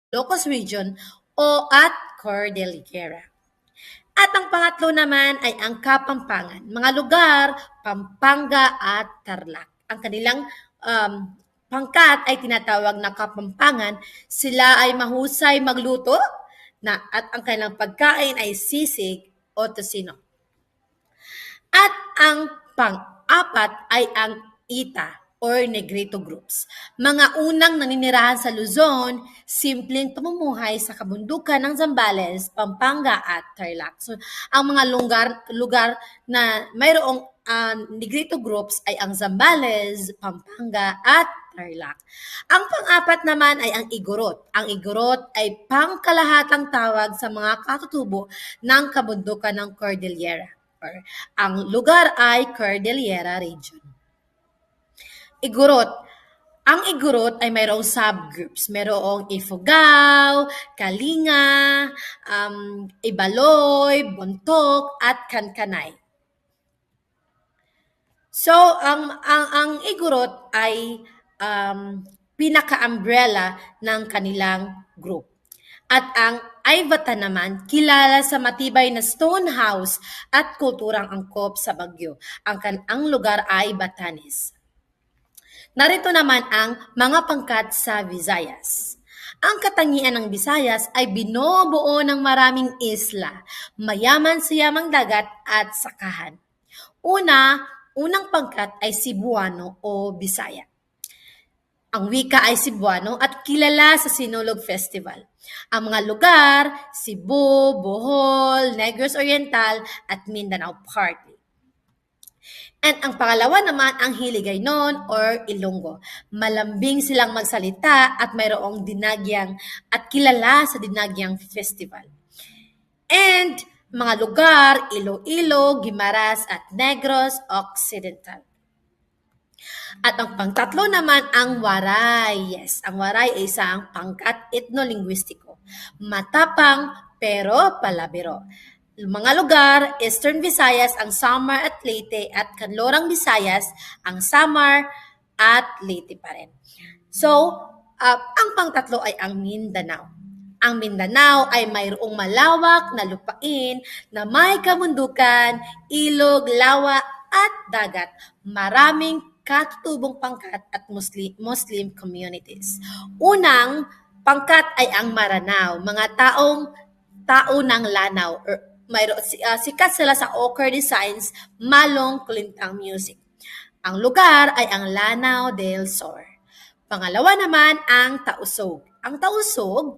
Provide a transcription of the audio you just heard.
Ilocos Region o at Cordillera. At ang pangatlo naman ay ang Kapampangan, mga lugar, Pampanga at Tarlac. Ang kanilang pangkat ay tinatawag na Kapampangan. Sila ay mahusay magluto at ang kanilang pagkain ay sisig o tocino. At ang pang-apat ay ang Ita or Negrito groups. Mga unang naninirahan sa Luzon, simpleng pamumuhay sa kabundukan ng Zambales, Pampanga at Tarlac. So, ang mga lugar na mayroong Negrito groups ay ang Zambales, Pampanga at Tarlac. Ang pang-apat naman ay ang Igorot. Ang Igorot ay pangkalahatang tawag sa mga katutubo ng kabundukan ng Cordillera. Ang lugar ay Cordillera Region. Igorot. Ang Igorot ay mayroong subgroups. Mayroong Ifugao, Kalinga, Ibaloy, Bontok, at Kankanay. So, ang Igorot ay pinaka-umbrella ng kanilang group. At ang Aybata naman, kilala sa matibay na stone house at kulturang angkop sa Baguio. Ang lugar ay Batanes. Narito naman ang mga pangkat sa Visayas. Ang katangian ng Visayas ay binubuo ng maraming isla, mayaman sa yamang dagat at sakahan. Unang pangkat ay Cebuano o Bisaya. Ang wika ay Cebuano at kilala sa Sinulog Festival. Ang mga lugar, Cebu, Bohol, Negros Oriental at Mindanao Party. And ang pangalawa naman ang Hiligaynon or Ilonggo. Malambing silang magsalita at mayroong dinagyang at kilala sa dinagyang festival. And mga lugar, Iloilo, Guimaras at Negros Occidental. At ang pangtatlo naman ang Waray. Yes, ang Waray ay isang pangkat etnolinguistiko. Matapang pero palabiro. Mga lugar, Eastern Visayas, ang Samar at Leyte at Kanlurang Visayas, ang Samar at Leyte pa rin. So, ang pangtatlo ay ang Mindanao. Ang Mindanao ay mayroong malawak na lupain na may kabundukan, ilog, lawa at dagat. Maraming katutubong pangkat at Muslim communities. Unang pangkat ay ang Maranao, mga tao ng lanaw. Sikat sila sa ochre designs, malong kulintang music. Ang lugar ay ang Lanao del Sur. Pangalawa naman ang Tausog. Ang Tausog